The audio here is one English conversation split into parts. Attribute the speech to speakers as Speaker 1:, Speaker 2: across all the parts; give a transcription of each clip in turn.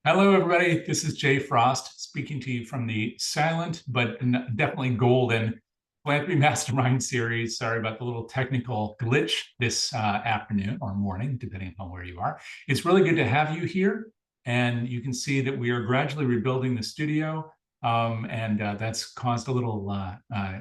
Speaker 1: Hello, everybody. This is Jay Frost speaking to you from the silent but definitely golden Philanthropy Mastermind series. Sorry about the little technical glitch this afternoon or morning, depending upon where you are. It's really good to have you here. And you can see that we are gradually rebuilding the studio. And that's caused a little,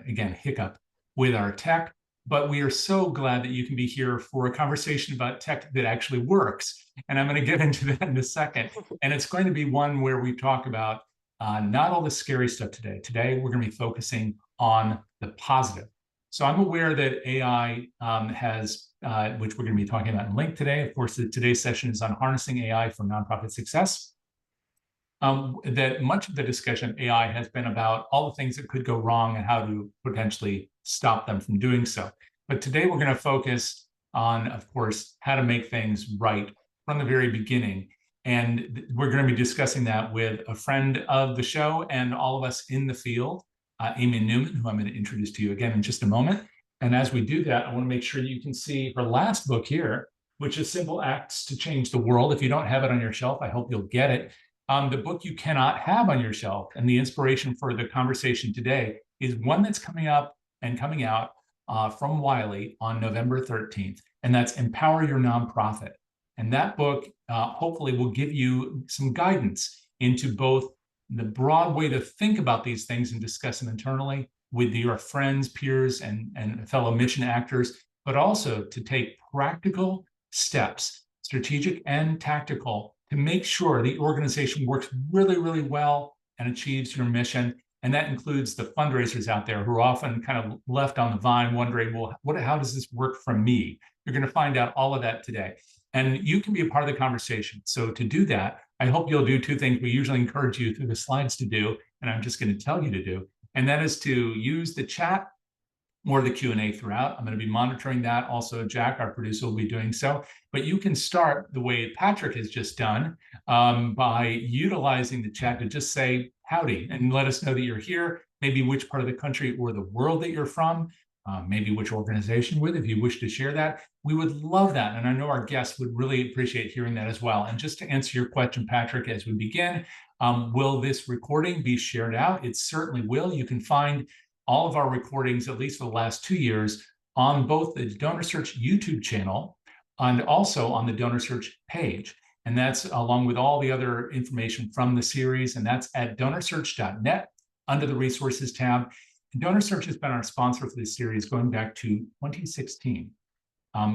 Speaker 1: again, hiccup with our tech. But we are so glad that you can be here for a conversation about tech that actually works. And I'm going to get into that in a second. And it's going to be one where we talk about not all the scary stuff today. Today, we're going to be focusing on the positive. So I'm aware that AI has, which we're going to be talking about in length today. Of course, today's session is on harnessing AI for nonprofit success. That much of the discussion AI has been about all the things that could go wrong and how to potentially stop them from doing so. But today we're going to focus on, of course, how to make things right from the very beginning. And we're going to be discussing that with a friend of the show and all of us in the field, Amy Neumann, who I'm going to introduce to you again in just a moment. And as we do that, I want to make sure you can see her last book here, which is Simple Acts to Change the World. If you don't have it on your shelf, I hope you'll get it. The book you cannot have on your shelf, and the inspiration for the conversation today is one that's coming up and coming out from Wiley on November 13th, and that's Empower Your Nonprofit. And that book hopefully will give you some guidance into both the broad way to think about these things and discuss them internally with your friends, peers, and fellow mission actors, but also to take practical steps, strategic and tactical, to make sure the organization works really, really well and achieves your mission. And that includes the fundraisers out there who are often kind of left on the vine wondering, well, how does this work for me? You're going to find out all of that today. And you can be a part of the conversation. So to do that, I hope you'll do two things we usually encourage you through the slides to do, and I'm just going to tell you to do. And that is to use the chat or the Q&A throughout. I'm going to be monitoring that. Also, Jack, our producer, will be doing so. But you can start the way Patrick has just done by utilizing the chat to just say howdy and let us know that you're here, maybe which part of the country or the world that you're from, maybe which organization with, if you wish to share that. We would love that. And I know our guests would really appreciate hearing that as well. And just to answer your question, Patrick, as we begin, will this recording be shared out? It certainly will. You can find all of our recordings, at least for the last 2 years, on both the DonorSearch YouTube channel and also on the DonorSearch page. And that's along with all the other information from the series. And that's at donorsearch.net under the resources tab. And DonorSearch has been our sponsor for this series going back to 2016.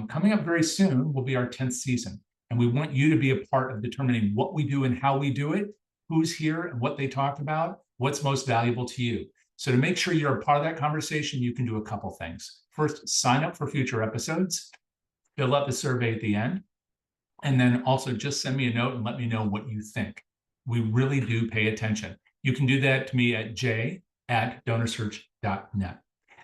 Speaker 1: Coming up very soon will be our 10th season. And we want you to be a part of determining what we do and how we do it, who's here and what they talk about, what's most valuable to you. So to make sure you're a part of that conversation, you can do a couple things. First, sign up for future episodes, fill out the survey at the end, and then also just send me a note and let me know what you think. We really do pay attention. You can do that to me at j@donorsearch.net.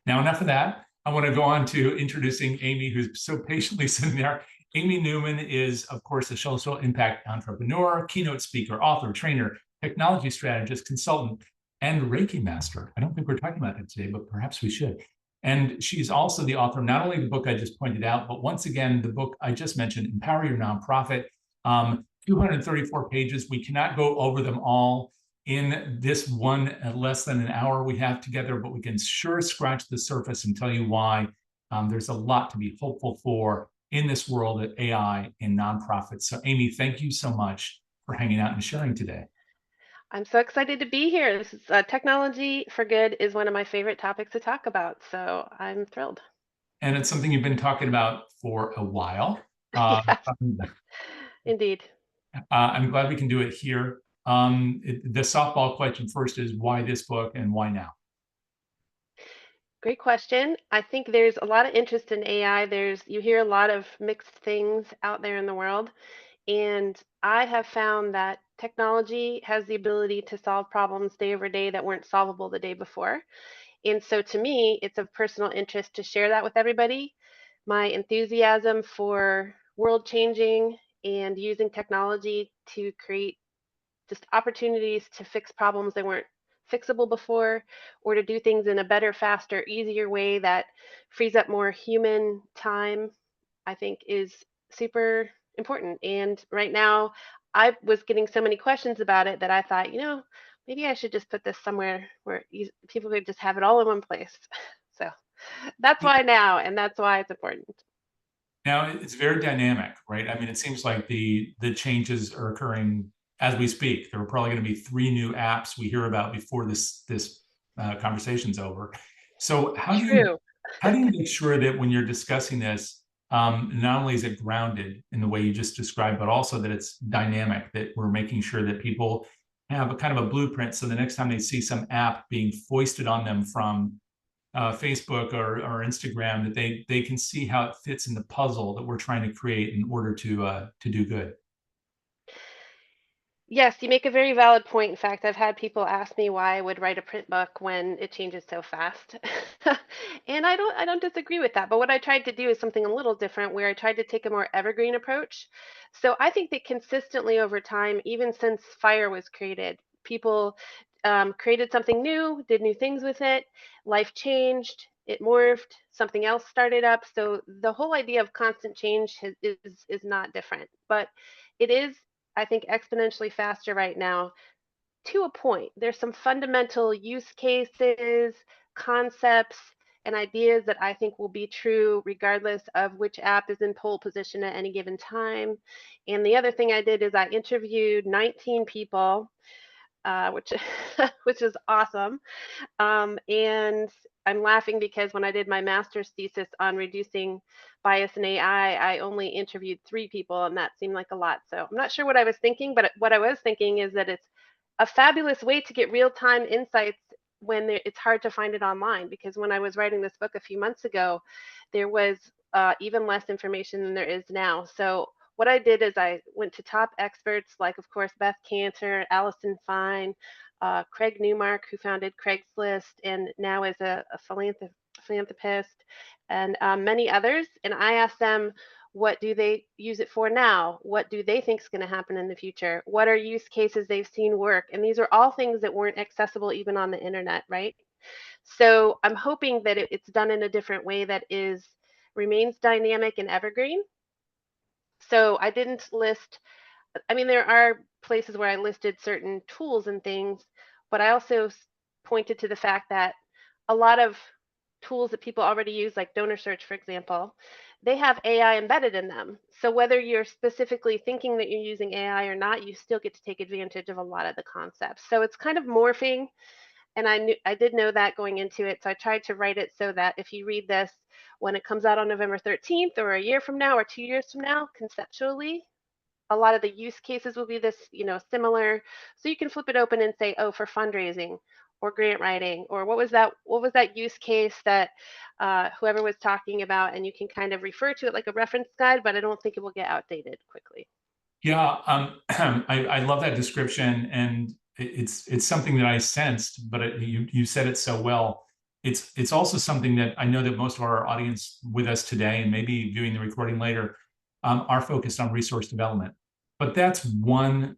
Speaker 1: Now, enough of that. I want to go on to introducing Amy, who's so patiently sitting there. Amy Neumann is, of course, a social impact entrepreneur, keynote speaker, author, trainer, technology strategist, consultant, and Reiki master. I don't think we're talking about that today, but perhaps we should. And she's also the author of not only the book I just pointed out, but once again, the book I just mentioned, Empower Your Nonprofit, 234 pages. We cannot go over them all in this one less than an hour we have together, but we can sure scratch the surface and tell you why there's a lot to be hopeful for in this world of AI and nonprofits. So Amy, thank you so much for hanging out and sharing today.
Speaker 2: I'm so excited to be here. This is technology for good is one of my favorite topics to talk about, so I'm thrilled.
Speaker 1: And it's something you've been talking about for a while.
Speaker 2: Yes, indeed.
Speaker 1: I'm glad we can do it here. The softball question first is why this book and why now?
Speaker 2: Great question. I think there's a lot of interest in AI. You hear a lot of mixed things out there in the world, and I have found that technology has the ability to solve problems day over day that weren't solvable the day before. And so to me, it's of personal interest to share that with everybody. My enthusiasm for world changing and using technology to create just opportunities to fix problems that weren't fixable before, or to do things in a better, faster, easier way that frees up more human time, I think is super important. And right now, I was getting so many questions about it that I thought, maybe I should just put this somewhere where people could just have it all in one place. So that's why now, and that's why it's important.
Speaker 1: Now it's very dynamic, right? I mean, it seems like the changes are occurring as we speak. There are probably going to be 3 new apps we hear about before this conversation's over. So
Speaker 2: True.
Speaker 1: how do you make sure that when you're discussing this, not only is it grounded in the way you just described, but also that it's dynamic, that we're making sure that people have a kind of a blueprint, so the next time they see some app being foisted on them from Facebook or Instagram, that they can see how it fits in the puzzle that we're trying to create in order to do good.
Speaker 2: Yes, you make a very valid point. In fact, I've had people ask me why I would write a print book when it changes so fast. And I don't disagree with that. But what I tried to do is something a little different where I tried to take a more evergreen approach. So I think that consistently over time, even since fire was created, people created something new, did new things with it, life changed, it morphed, something else started up. So the whole idea of constant change is not different, but it is, I think, exponentially faster right now to a point. There's some fundamental use cases, concepts, and ideas that I think will be true regardless of which app is in pole position at any given time. And the other thing I did is I interviewed 19 people, which which is awesome. And I'm laughing because when I did my master's thesis on reducing bias in AI, I only interviewed 3 people, and that seemed like a lot. So I'm not sure what I was thinking, but what I was thinking is that it's a fabulous way to get real-time insights when it's hard to find it online. Because when I was writing this book a few months ago, there was even less information than there is now. So what I did is I went to top experts like, of course, Beth Cantor, Allison Fine, Craig Newmark, who founded Craigslist and now is a philanthropist, and many others. And I asked them, what do they use it for now? What do they think is going to happen in the future? What are use cases they've seen work? And these are all things that weren't accessible even on the internet, right? So I'm hoping that it's done in a different way that remains dynamic and evergreen. So I didn't list, I mean, there are places where I listed certain tools and things, but I also pointed to the fact that a lot of tools that people already use, like DonorSearch, for example, they have AI embedded in them. So whether you're specifically thinking that you're using AI or not, you still get to take advantage of a lot of the concepts. So it's kind of morphing, and I did know that going into it. So I tried to write it so that if you read this when it comes out on November 13th or a year from now or 2 years from now, conceptually, a lot of the use cases will be this, similar. So you can flip it open and say, oh, for fundraising or grant writing, or what was that use case that whoever was talking about, and you can kind of refer to it like a reference guide, but I don't think it will get outdated quickly.
Speaker 1: Yeah, I love that description, and it's something that I sensed, but you said it so well. It's also something that I know that most of our audience with us today, and maybe viewing the recording later, are focused on resource development. But that's one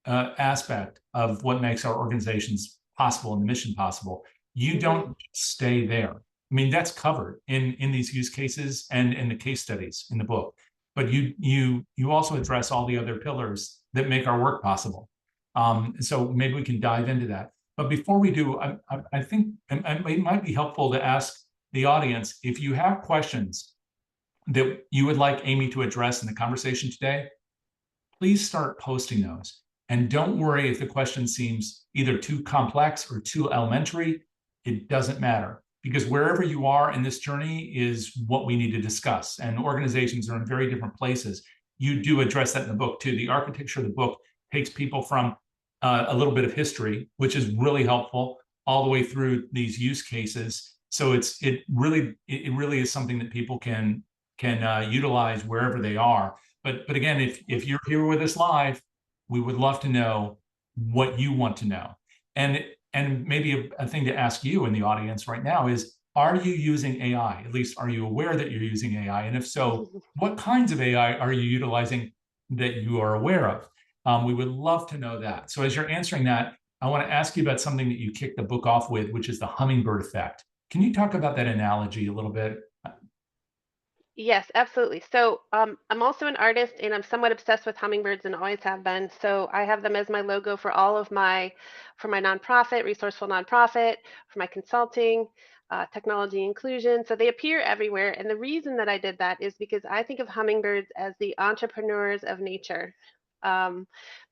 Speaker 1: aspect of what makes our organizations possible and the mission possible. You don't stay there. I mean, that's covered in these use cases and in the case studies in the book. But you also address all the other pillars that make our work possible. So maybe we can dive into that. But before we do, I think it might be helpful to ask the audience if you have questions that you would like Amy to address in the conversation today. Please start posting those. And don't worry if the question seems either too complex or too elementary. It doesn't matter, because wherever you are in this journey is what we need to discuss. And organizations are in very different places. You do address that in the book too. The architecture of the book takes people from a little bit of history, which is really helpful, all the way through these use cases. So it really is something that people can utilize wherever they are. But again, if you're here with us live, we would love to know what you want to know. And maybe a thing to ask you in the audience right now is, are you using AI? At least, are you aware that you're using AI? And if so, what kinds of AI are you utilizing that you are aware of? We would love to know that. So as you're answering that, I want to ask you about something that you kicked the book off with, which is the hummingbird effect. Can you talk about that analogy a little bit?
Speaker 2: Yes, absolutely. So I'm also an artist and I'm somewhat obsessed with hummingbirds and always have been. So I have them as my logo for all of for my nonprofit, resourceful nonprofit, for my consulting, technology inclusion. So they appear everywhere. And the reason that I did that is because I think of hummingbirds as the entrepreneurs of nature. Um,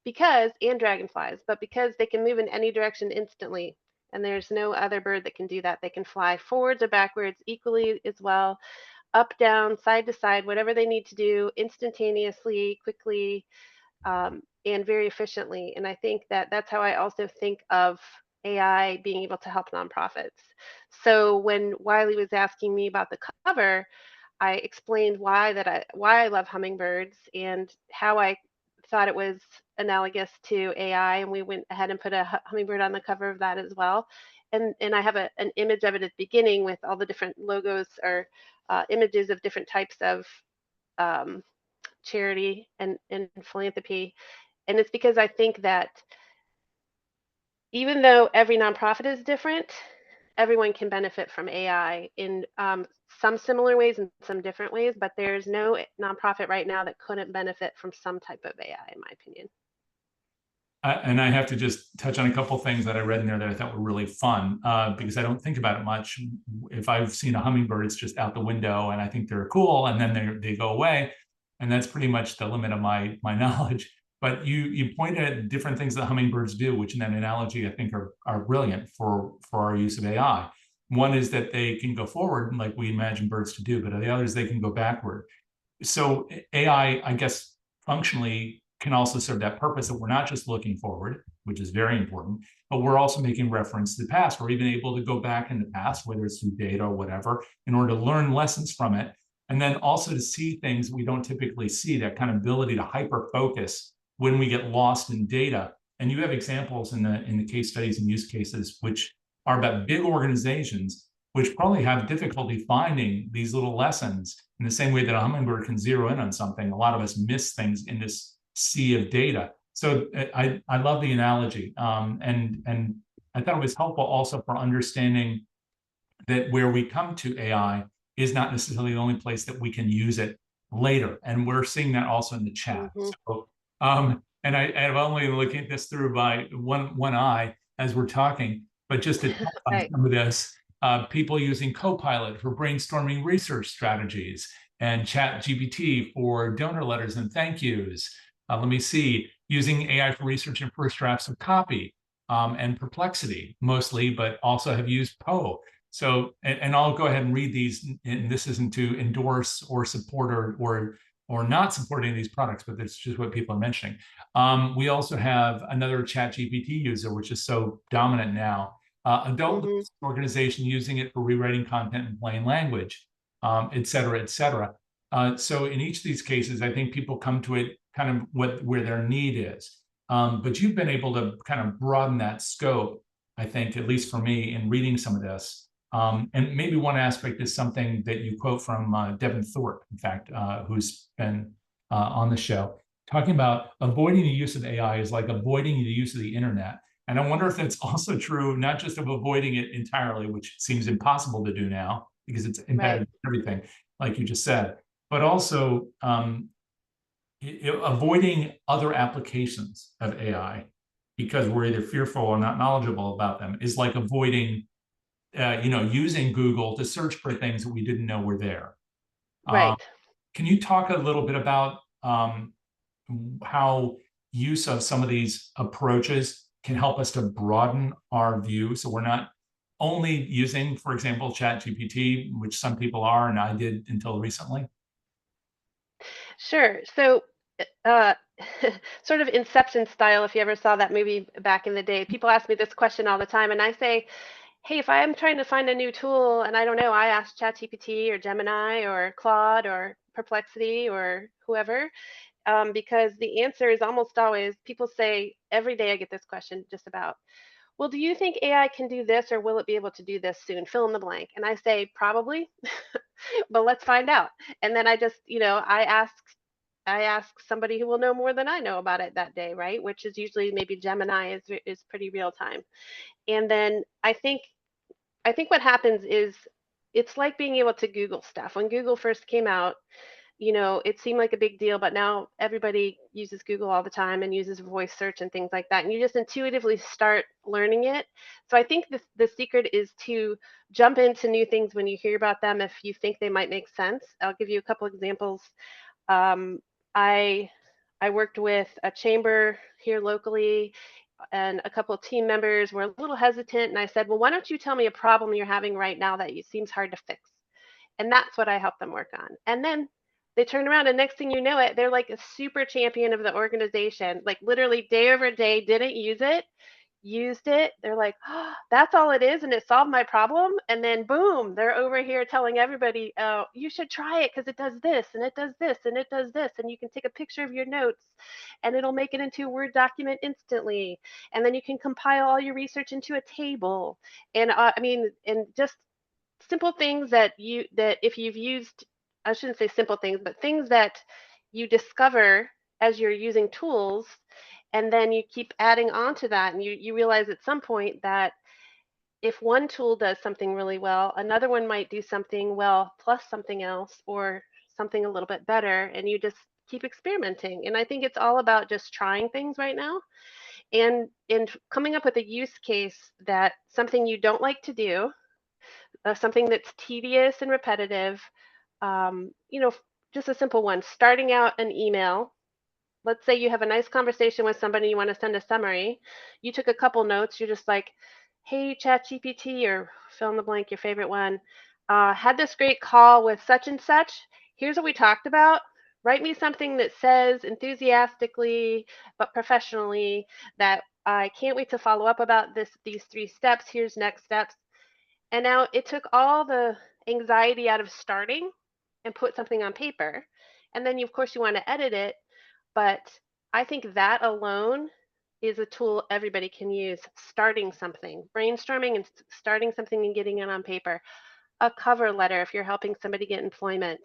Speaker 2: and dragonflies, but because they can move in any direction instantly. And there's no other bird that can do that. They can fly forwards or backwards equally as well, up, down, side to side, whatever they need to do instantaneously, quickly, and very efficiently. And I think that that's how I also think of AI being able to help nonprofits. So when Wiley was asking me about the cover, I explained why I love hummingbirds and how I thought it was analogous to AI, and we went ahead and put a hummingbird on the cover of that as well. And I have an image of it at the beginning with all the different logos or images of different types of um, charity and philanthropy. And it's because I think that even though every nonprofit is different, everyone can benefit from AI in some similar ways and some different ways, but there's no nonprofit right now that couldn't benefit from some type of AI, in my opinion.
Speaker 1: And I have to just touch on a couple things that I read in there that I thought were really fun, because I don't think about it much. If I've seen a hummingbird, it's just out the window, and I think they're cool, and then they go away, and that's pretty much the limit of my knowledge. But you pointed at different things that hummingbirds do, which in that analogy I think are brilliant for our use of AI. One is that they can go forward like we imagine birds to do, but the other is they can go backward. So AI, I guess, functionally can also serve that purpose, that we're not just looking forward, which is very important, but we're also making reference to the past. We're even able to go back in the past, whether it's through data or whatever, in order to learn lessons from it. And then also to see things we don't typically see, that kind of ability to hyper focus when we get lost in data. And you have examples in the case studies and use cases, which are about big organizations, which probably have difficulty finding these little lessons. In the same way that a hummingbird can zero in on something, a lot of us miss things in this sea of data. So I love the analogy, and I thought it was helpful also for understanding that where we come to AI is not necessarily the only place that we can use it later, and we're seeing that also in the chat.
Speaker 2: Hmm.
Speaker 1: So, and I'm only looking at this through by one eye as we're talking, but just to touch on
Speaker 2: Right.
Speaker 1: some of this, people using Copilot for brainstorming research strategies, and Chat GPT for donor letters and thank yous. Let me see, using AI for research and first drafts of copy, and Perplexity mostly, but also have used Poe. So, and I'll go ahead and read these, and this isn't to endorse or support or not support any of these products, but it's just what people are mentioning. We also have another Chat GPT user, which is so dominant now. Adult
Speaker 2: Hmm.
Speaker 1: organization using it for rewriting content in plain language, et cetera, et cetera. So in each of these cases, I think people come to it kind of where their need is. But you've been able to kind of broaden that scope, I think, at least for me, in reading some of this. And maybe one aspect is something that you quote from Devin Thorpe, in fact, who's been on the show, talking about avoiding the use of AI is like avoiding the use of the internet. And I wonder if that's also true, not just of avoiding it entirely, which seems impossible to do now because it's embedded
Speaker 2: Right.
Speaker 1: in everything, like you just said, but also avoiding other applications of AI because we're either fearful or not knowledgeable about them is like avoiding, using Google to search for things that we didn't know were there. Uh,
Speaker 2: Right.
Speaker 1: can you talk a little bit about how use of some of these approaches can help us to broaden our view, so we're not only using, for example, Chat GPT, which some people are, and I did until recently?
Speaker 2: Sure. So, uh, sort of Inception style, if you ever saw that movie back in the day, people ask me this question all the time, and I say, hey, if I'm trying to find a new tool and I don't know, I ask ChatGPT or Gemini or Claude or Perplexity or whoever, because the answer is almost always people say every day I get this question just about, well, do you think AI can do this or will it be able to do this soon? Fill in the blank. And I say, probably, but let's find out. And then I just, I ask somebody who will know more than I know about it that day, right? Which is usually maybe Gemini is pretty real time. And then I think what happens is it's like being able to Google stuff. When Google first came out, it seemed like a big deal, but now everybody uses Google all the time and uses voice search and things like that. And you just intuitively start learning it. So I think the secret is to jump into new things when you hear about them if you think they might make sense. I'll give you a couple examples. Um, I I worked with a chamber here locally, and a couple of team members were a little hesitant, and I said, "Well, why don't you tell me a problem you're having right now that seems hard to fix?" And that's what I help them work on. And then they turn around and next thing you know it, they're like a super champion of the organization, like literally day over day, didn't use it, used it. They're like, oh, that's all it is. And it solved my problem. And then boom, they're over here telling everybody, oh, you should try it because it does this and it does this and it does this. And you can take a picture of your notes and it'll make it into a Word document instantly. And then you can compile all your research into a table. And I mean, and just simple things that if you've used, I shouldn't say simple things, but things that you discover as you're using tools, and then you keep adding on to that, and you realize at some point that if one tool does something really well, another one might do something well plus something else or something a little bit better, and you just keep experimenting. And I think it's all about just trying things right now and coming up with a use case that something you don't like to do, something that's tedious and repetitive. Um, you know, just a simple one, starting out an email. Let's say you have a nice conversation with somebody, you want to send a summary. You took a couple notes, you're just like, hey, ChatGPT, or fill in the blank, your favorite one, had this great call with such and such. Here's what we talked about. Write me something that says enthusiastically but professionally that I can't wait to follow up about these 3 steps. Here's next steps. And now it took all the anxiety out of starting and put something on paper. And then, of course, you want to edit it. But I think that alone is a tool everybody can use. Starting something, brainstorming and starting something and getting it on paper. A cover letter if you're helping somebody get employment.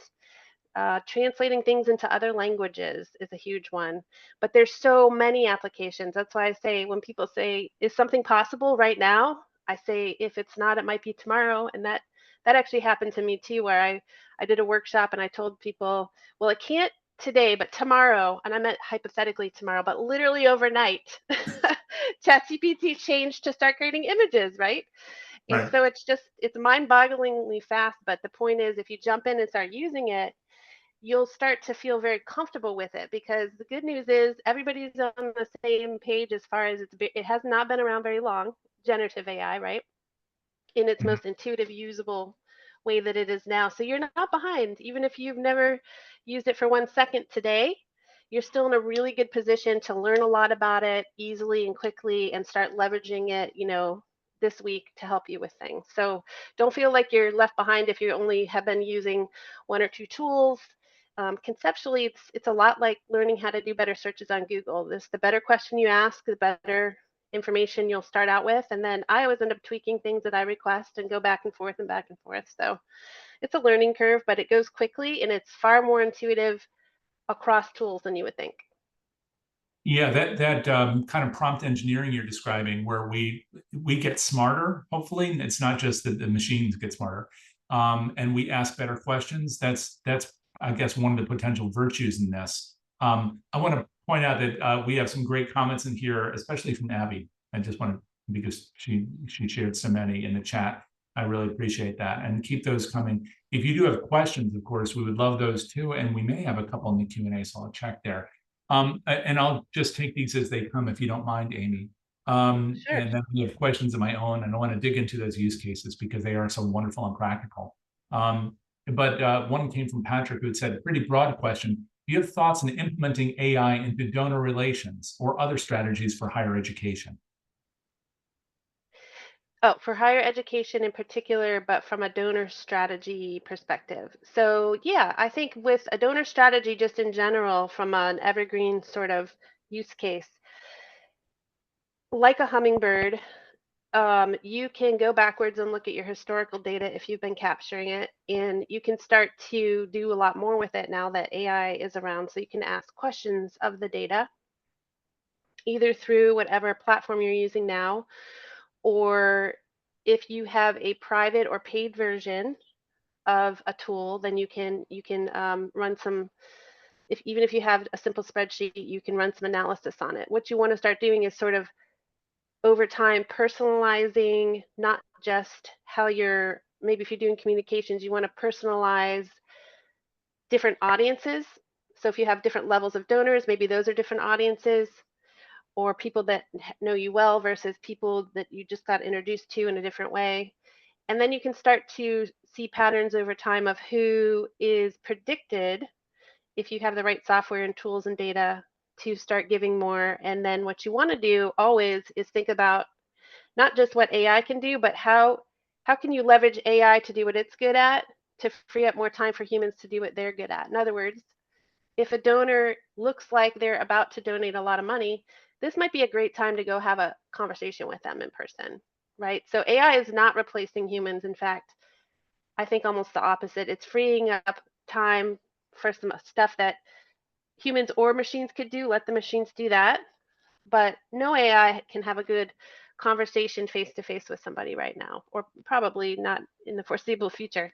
Speaker 2: Translating things into other languages is a huge one. But there's so many applications. That's why I say when people say, is something possible right now? I say, if it's not, it might be tomorrow. And that actually happened to me too, where I did a workshop and I told people, well, it can't today, but tomorrow, and I meant hypothetically tomorrow, but literally overnight, ChatGPT changed to start creating images, right? And
Speaker 1: Right.
Speaker 2: so it's mind-bogglingly fast. But the point is, if you jump in and start using it, you'll start to feel very comfortable with it, because the good news is everybody's on the same page as far as it has not been around very long, generative AI, right? In its
Speaker 1: Mhm.
Speaker 2: most intuitive, usable way that it is now. So you're not behind. Even if you've never used it for 1 second today, you're still in a really good position to learn a lot about it easily and quickly and start leveraging it, this week to help you with things. So don't feel like you're left behind if you only have been using 1 or 2 tools. Conceptually, it's a lot like learning how to do better searches on Google. The better question you ask, the better information you'll start out with. And then I always end up tweaking things that I request and go back and forth and back and forth. So it's a learning curve, but it goes quickly and it's far more intuitive across tools than you would think.
Speaker 1: Yeah, that kind of prompt engineering you're describing, where we get smarter. Hopefully, it's not just that the machines get smarter, and we ask better questions. That's I guess one of the potential virtues in this. I want to point out that we have some great comments in here, especially from Abby. I just want to, because she shared so many in the chat. I really appreciate that, and keep those coming. If you do have questions, of course, we would love those too, and we may have a couple in the Q&A, so I'll check there. And I'll just take these as they come, if you don't mind, Amy.
Speaker 2: Sure.
Speaker 1: And then we have questions of my own, and I want to dig into those use cases because they are so wonderful and practical. But one came from Patrick, who had said, pretty broad question. Do you have thoughts on implementing AI into donor relations or other strategies for higher education?
Speaker 2: Oh, for higher education in particular, but from a donor strategy perspective. So, yeah, I think with a donor strategy, just in general, from an evergreen sort of use case, like a hummingbird, you can go backwards and look at your historical data if you've been capturing it, and you can start to do a lot more with it now that AI is around. So you can ask questions of the data, either through whatever platform you're using now, or if you have a private or paid version, of a tool, then you can run some. Even if you have a simple spreadsheet, you can run some analysis on it. What you want to start doing is sort of over time personalizing not just how you're, maybe if you're doing communications, you want to personalize different audiences. So if you have different levels of donors, maybe those are different audiences, or people that know you well versus people that you just got introduced to in a different way. And then you can start to see patterns over time of who is predicted, if you have the right software and tools and data, to start giving more. And then what you want to do always is think about not just what AI can do, but how can you leverage AI to do what it's good at, to free up more time for humans to do what they're good at. In other words, if a donor looks like they're about to donate a lot of money, this might be a great time to go have a conversation with them in person, right? So AI is not replacing humans. In fact, I think almost the opposite. It's freeing up time for some stuff that humans or machines could do. Let the machines do that. But no AI can have a good conversation face to face with somebody right now, or probably not in the foreseeable future.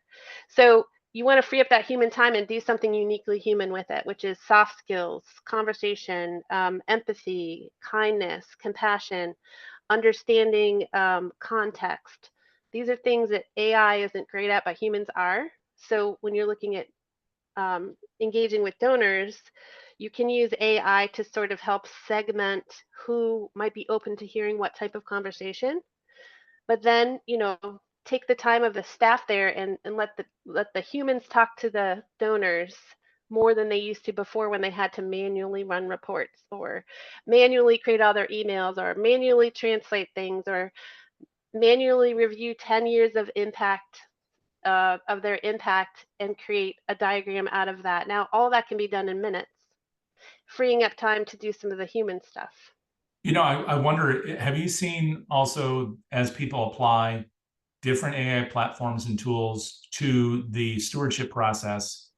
Speaker 2: So you want to free up that human time and do something uniquely human with it, which is soft skills, conversation, empathy, kindness, compassion, understanding context. These are things that AI isn't great at, but humans are. So when you're looking at engaging with donors, you can use AI to sort of help segment who might be open to hearing what type of conversation. But then, take the time of the staff there and let the humans talk to the donors more than they used to before, when they had to manually run reports or manually create all their emails or manually translate things or manually review 10 years of their impact and create a diagram out of that. Now, all that can be done in minutes, freeing up time to do some of the human stuff.
Speaker 1: I wonder, have you seen also, as people apply different AI platforms and tools to the stewardship process,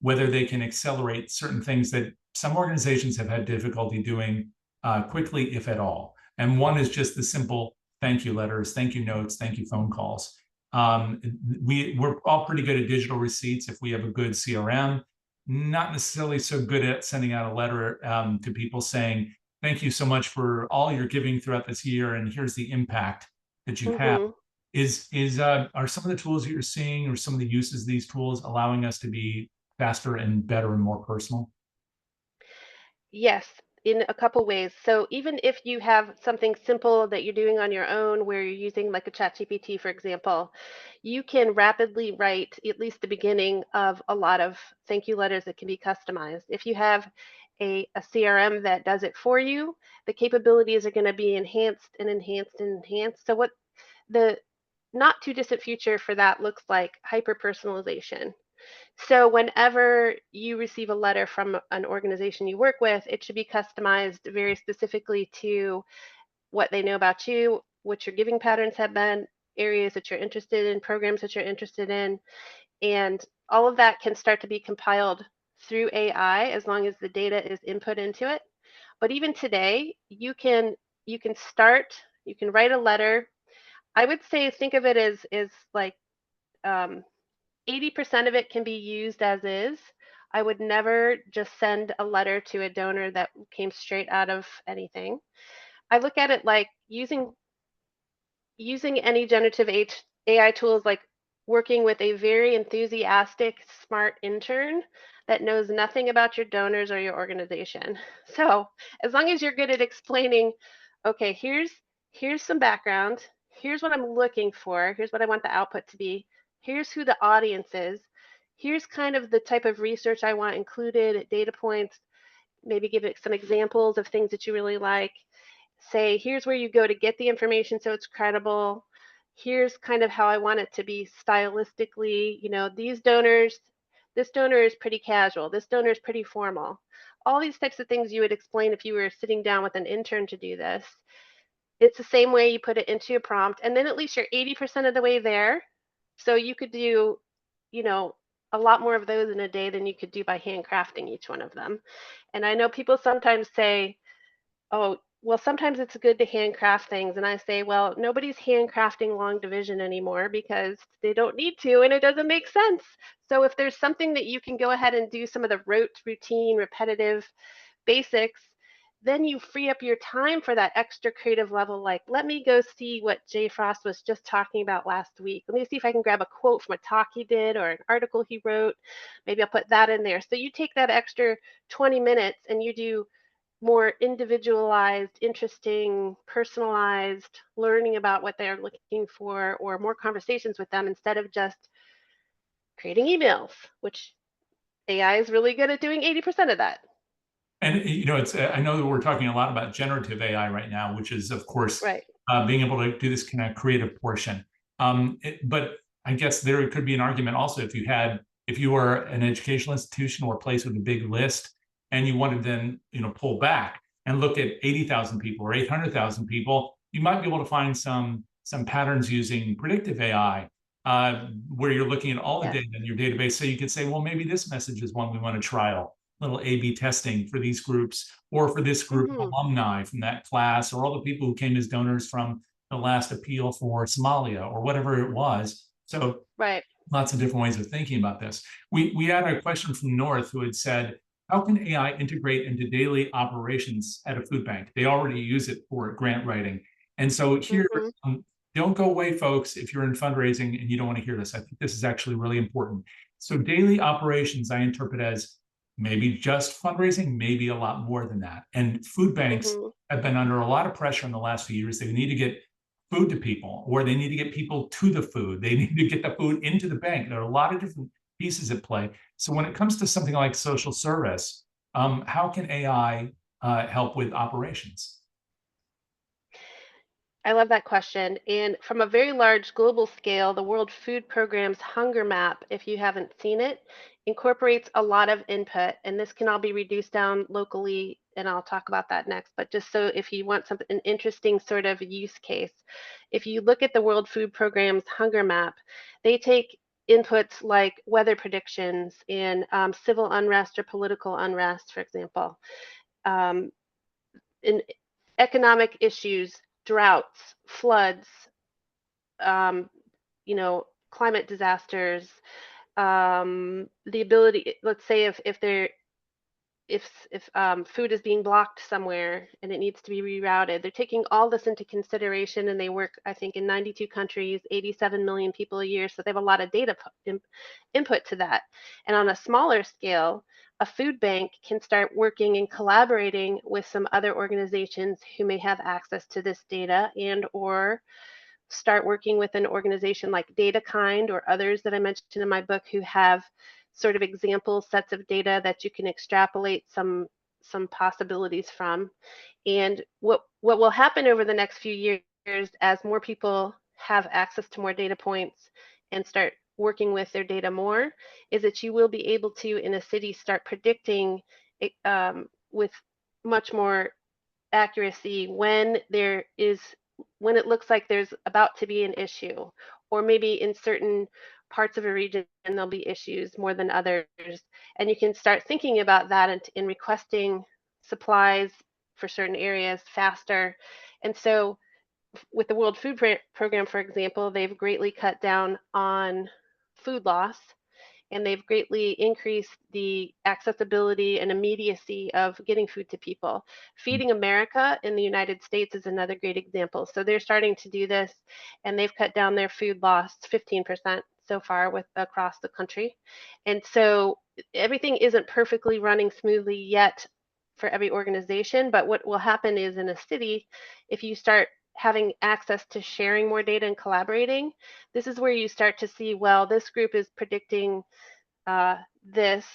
Speaker 1: whether they can accelerate certain things that some organizations have had difficulty doing quickly, if at all? And one is just the simple thank you letters, thank you notes, thank you phone calls. We're all pretty good at digital receipts if we have a good CRM, not necessarily so good at sending out a letter to people saying, thank you so much for all your giving throughout this year, and here's the impact that you've had.
Speaker 2: Mm-hmm.
Speaker 1: Are some of the tools that you're seeing, or some of the uses of these tools, allowing us to be faster and better and more personal?
Speaker 2: Yes, in a couple ways. So even if you have something simple that you're doing on your own, where you're using like a ChatGPT, for example, you can rapidly write at least the beginning of a lot of thank you letters that can be customized. If you have a CRM that does it for you, the capabilities are going to be enhanced and enhanced and enhanced. So what the not too distant future for that looks like hyper personalization. So whenever you receive a letter from an organization you work with, it should be customized very specifically to what they know about you, what your giving patterns have been, areas that you're interested in, programs that you're interested in, and all of that can start to be compiled through AI as long as the data is input into it. But even today, you can write a letter. I would say think of it as like um, 80% of it can be used as is. I would never just send a letter to a donor that came straight out of anything. I look at it like using any generative AI tools, like working with a very enthusiastic, smart intern that knows nothing about your donors or your organization. So as long as you're good at explaining, okay, here's some background, here's what I'm looking for, here's what I want the output to be, here's who the audience is, here's kind of the type of research I want included, data points, maybe give it some examples of things that you really like. Say, here's where you go to get the information so it's credible. Here's kind of how I want it to be stylistically. These donors, this donor is pretty casual. This donor is pretty formal. All these types of things you would explain if you were sitting down with an intern to do this. It's the same way you put it into a prompt, and then at least you're 80% of the way there. So you could do, you know, a lot more of those in a day than you could do by handcrafting each one of them. And I know people sometimes say, oh, well, sometimes it's good to handcraft things. And I say, well, nobody's handcrafting long division anymore because they don't need to and it doesn't make sense. So if there's something that you can go ahead and do some of the routine, repetitive basics, then you free up your time for that extra creative level. Like, let me go see what Jay Frost was just talking about last week. Let me see if I can grab a quote from a talk he did or an article he wrote. Maybe I'll put that in there. So you take that extra 20 minutes and you do more individualized, interesting, personalized learning about what they're looking for, or more conversations with them instead of just creating emails, which AI is really good at doing 80% of that.
Speaker 1: And it's I know that we're talking a lot about generative AI right now, which is, of course,
Speaker 2: Right.
Speaker 1: being able to do this kind of creative portion. But I guess there could be an argument also if you are an educational institution or a place with a big list, and you want to then pull back and look at 80,000 people or 800,000 people, you might be able to find some patterns using predictive AI. Where you're looking at all the
Speaker 2: Yes.
Speaker 1: data in your database, so you could say, well, maybe this message is one we want to trial, little A/B testing for these groups, or for this group of
Speaker 2: Hmm.
Speaker 1: alumni from that class, or all the people who came as donors from the last appeal for Somalia, or whatever it was. So
Speaker 2: Right.
Speaker 1: lots of different ways of thinking about this. We had a question from North who had said, how can AI integrate into daily operations at a food bank? They already use it for grant writing. And so here,
Speaker 2: Hmm.
Speaker 1: don't go away, folks, if you're in fundraising and you don't want to hear this. I think this is actually really important. So daily operations, I interpret as maybe just fundraising, maybe a lot more than that. And food banks
Speaker 2: Hmm.
Speaker 1: have been under a lot of pressure in the last few years. They need to get food to people, or they need to get people to the food. They need to get the food into the bank. There are a lot of different pieces at play. So when it comes to something like social service, how can AI help with operations?
Speaker 2: I love that question. And from a very large global scale, the World Food Programme's hunger map, if you haven't seen it, incorporates a lot of input. And this can all be reduced down locally, and I'll talk about that next. But just so if you want something, an interesting sort of use case, if you look at the World Food Programme's hunger map, they take inputs like weather predictions and civil unrest or political unrest, for example. Um, in economic issues, droughts, floods, um, climate disasters, the ability, let's say if there if food is being blocked somewhere and it needs to be rerouted, they're taking all this into consideration, and they work, I think, in 92 countries, 87 million people a year, so they have a lot of data input to that. And on a smaller scale, a food bank can start working and collaborating with some other organizations who may have access to this data, and or start working with an organization like DataKind or others that I mentioned in my book who have sort of example sets of data that you can extrapolate some possibilities from. And what will happen over the next few years as more people have access to more data points and start working with their data more is that you will be able to in a city start predicting with much more accuracy when it looks like there's about to be an issue, or maybe in certain parts of a region there'll be issues more than others, and you can start thinking about that and requesting supplies for certain areas faster. And so with the World Food Program, for example, they've greatly cut down on food loss, and they've greatly increased the accessibility and immediacy of getting food to people. Feeding America in the United States is another great example. So they're starting to do this, and they've cut down their food loss 15% so far with across the country. And so everything isn't perfectly running smoothly yet for every organization, but what will happen is in a city, if you start having access to sharing more data and collaborating, this is where you start to see, well, this group is predicting this,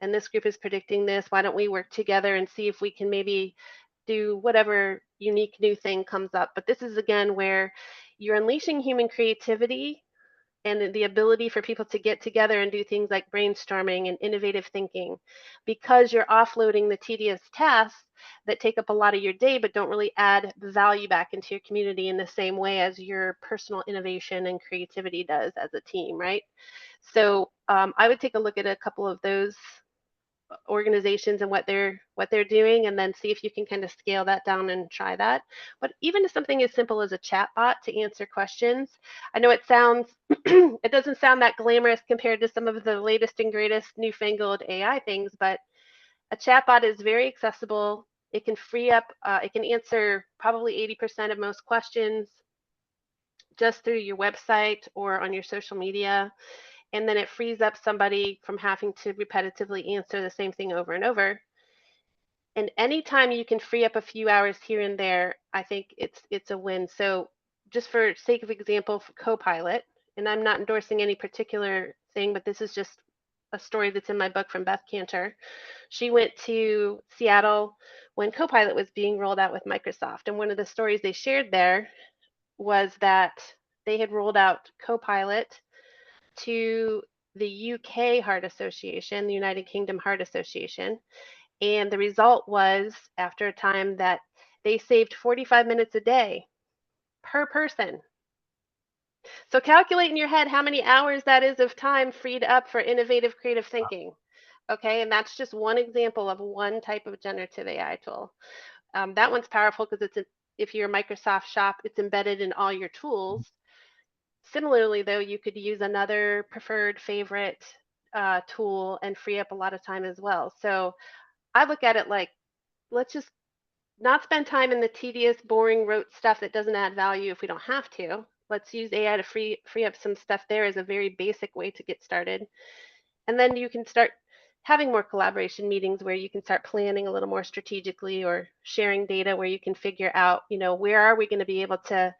Speaker 2: and this group is predicting this. Why don't we work together and see if we can maybe do whatever unique new thing comes up? But this is again where you're unleashing human creativity and the ability for people to get together and do things like brainstorming and innovative thinking, because you're offloading the tedious tasks that take up a lot of your day but don't really add value back into your community in the same way as your personal innovation and creativity does as a team, right? So I would take a look at a couple of those organizations and what they're doing, and then see if you can kind of scale that down and try that. But even something as simple as a chat bot to answer questions. I know it sounds it doesn't sound that glamorous compared to some of the latest and greatest newfangled AI things, but a chatbot is very accessible. It can free up, it can answer probably 80% of most questions just through your website or on your social media. And then it frees up somebody from having to repetitively answer the same thing over and over. And anytime you can free up a few hours here and there, I think it's a win. So just for sake of example, for Copilot, and I'm not endorsing any particular thing, but this is just a story that's in my book from Beth Cantor. She went to Seattle when Copilot was being rolled out with Microsoft. And one of the stories they shared there was that they had rolled out Copilot to the UK Heart Association, the United Kingdom Heart Association. And the result was, after a time, that they saved 45 minutes a day per person. So calculate in your head how many hours that is of time freed up for innovative creative thinking. Okay, and that's just one example of one type of generative AI tool. That one's powerful because if you're a Microsoft shop, it's embedded in all your tools. Similarly, though, you could use another preferred favorite tool and free up a lot of time as well. So I look at it like, let's just not spend time in the tedious, boring, rote stuff that doesn't add value if we don't have to. Let's use AI to free up some stuff there as a very basic way to get started. And then you can start having more collaboration meetings where you can start planning a little more strategically, or sharing data where you can figure out, where are we going to be able to,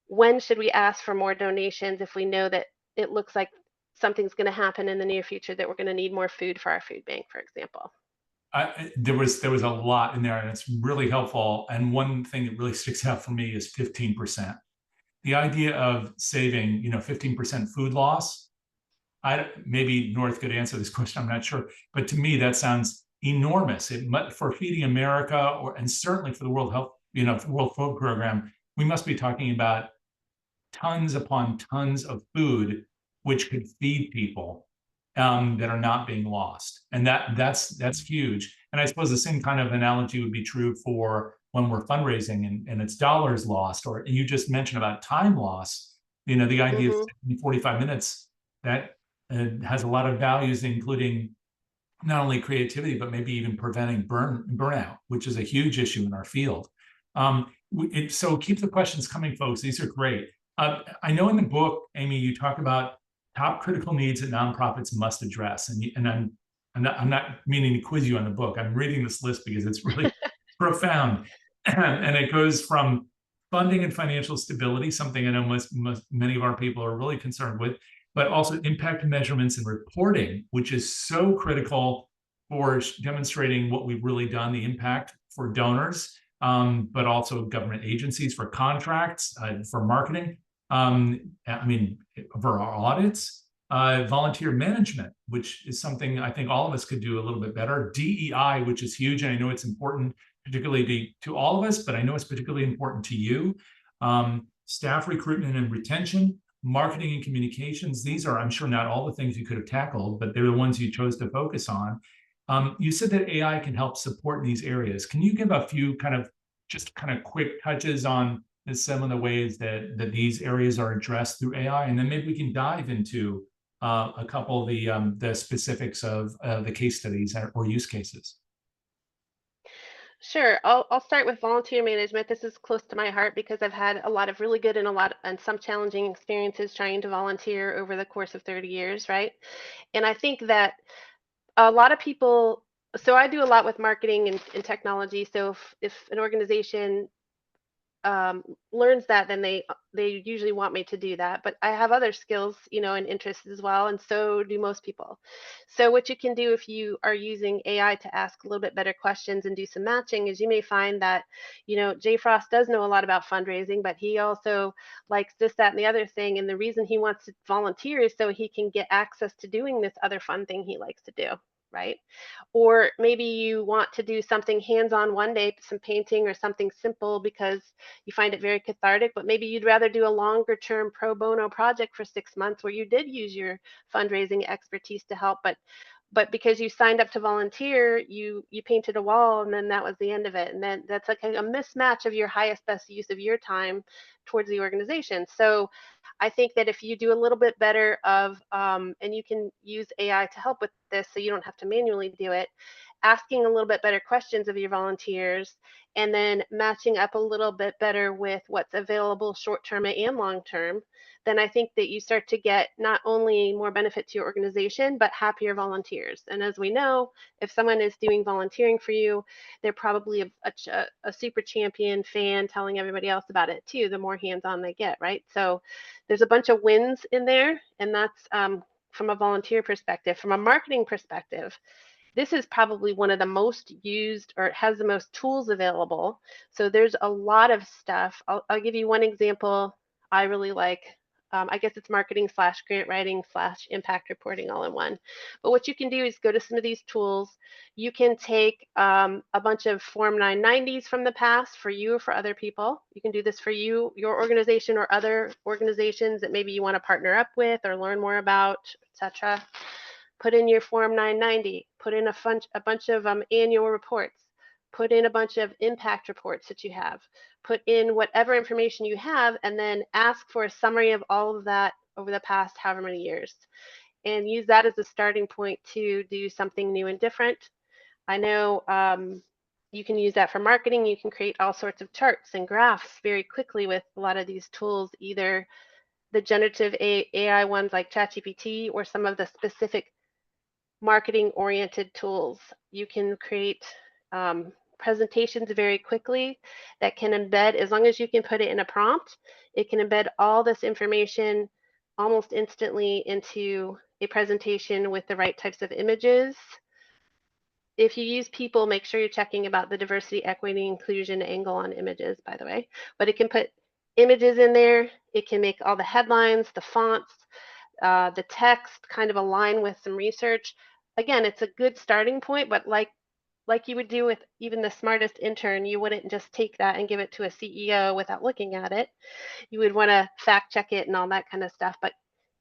Speaker 2: when should we ask for more donations if we know that it looks like something's going to happen in the near future that we're going to need more food for our food bank, for example.
Speaker 1: There was a lot in there, and it's really helpful. And one thing that really sticks out for me is 15%. The idea of saving, 15% food loss. Maybe North could answer this question, I'm not sure, but to me that sounds enormous. For Feeding America, and certainly for the World Health, World Food Program, we must be talking about tons upon tons of food which could feed people that are not being lost, and that's huge. And I suppose the same kind of analogy would be true for when we're fundraising and it's dollars lost, or you just mentioned about time loss. The idea of 45 minutes that has a lot of values, including not only creativity, but maybe even preventing burnout, which is a huge issue in our field. So keep the questions coming, folks. These are great. I know in the book, Amy, you talk about top critical needs that nonprofits must address, and I'm not meaning to quiz you on the book. I'm reading this list because it's really profound, and it goes from funding and financial stability, something I know many of our people are really concerned with, but also impact measurements and reporting, which is so critical for demonstrating what we've really done, the impact for donors, but also government agencies for contracts, for marketing. For our audits, volunteer management, which is something I think all of us could do a little bit better. DEI, which is huge, and I know it's important, particularly to all of us, but I know it's particularly important to you. Staff recruitment and retention, marketing and communications. These are, I'm sure, not all the things you could have tackled, but they're the ones you chose to focus on. You said that AI can help support these areas. Can you give a few kind of quick touches on some of the ways that these areas are addressed through AI, and then maybe we can dive into a couple of the specifics of the case studies or use cases.
Speaker 2: Sure. I'll start with volunteer management. This is close to my heart because I've had a lot of really good and some challenging experiences trying to volunteer over the course of 30 years, right? And I think that a lot of people, so I do a lot with marketing and technology. So if an organization learns that, then they usually want me to do that. But I have other skills, and interests as well, and so do most people. So what you can do if you are using AI to ask a little bit better questions and do some matching is you may find that, Jay Frost does know a lot about fundraising, but he also likes this, that, and the other thing. And the reason he wants to volunteer is so he can get access to doing this other fun thing he likes to do. Right? Or maybe you want to do something hands-on one day, some painting or something simple because you find it very cathartic, but maybe you'd rather do a longer term pro bono project for 6 months where you did use your fundraising expertise to help. But but because you signed up to volunteer, you painted a wall, and then that was the end of it. And then that's like a mismatch of your highest best use of your time towards the organization. So I think that if you do a little bit better of, and you can use AI to help with this, so you don't have to manually do it, asking a little bit better questions of your volunteers, and then matching up a little bit better with what's available short term and long term, then I think that you start to get not only more benefit to your organization, but happier volunteers. And as we know, if someone is doing volunteering for you, they're probably a super champion fan telling everybody else about it too, the more hands on they get, right? So there's a bunch of wins in there, and that's from a volunteer perspective. From a marketing perspective, this is probably one of the most used, or it has the most tools available. So there's a lot of stuff. I'll give you one example I really like. I guess it's marketing slash grant writing slash impact reporting all in one. But what you can do is go to some of these tools. You can take a bunch of Form 990s from the past for you or for other people. You can do this for you, your organization, or other organizations that maybe you want to partner up with or learn more about, etc. Put in your Form 990, put in a bunch of annual reports, put in a bunch of impact reports that you have, put in whatever information you have, and then ask for a summary of all of that over the past however many years. And use that as a starting point to do something new and different. I know you can use that for marketing. You can create all sorts of charts and graphs very quickly with a lot of these tools, either the generative AI ones like ChatGPT or some of the specific marketing oriented tools. You can create presentations very quickly that can embed, as long as you can put it in a prompt, it can embed all this information almost instantly into a presentation with the right types of images. If you use people, make sure you're checking about the diversity, equity, inclusion angle on images, by the way. But it can put images in there. It can make all the headlines, the fonts, the text kind of align with some research. Again, it's a good starting point, but like you would do with even the smartest intern, you wouldn't just take that and give it to a CEO without looking at it. You would want to fact check it and all that kind of stuff. But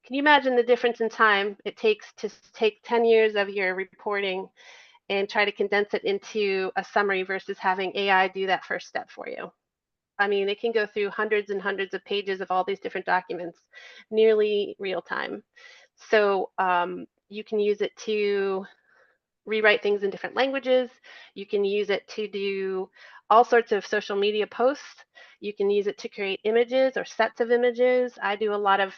Speaker 2: can you imagine the difference in time it takes to take 10 years of your reporting and try to condense it into a summary versus having AI do that first step for you? I mean, it can go through hundreds and hundreds of pages of all these different documents, nearly real time. So you can use it to rewrite things in different languages. You can use it to do all sorts of social media posts. You can use it to create images or sets of images. I do a lot of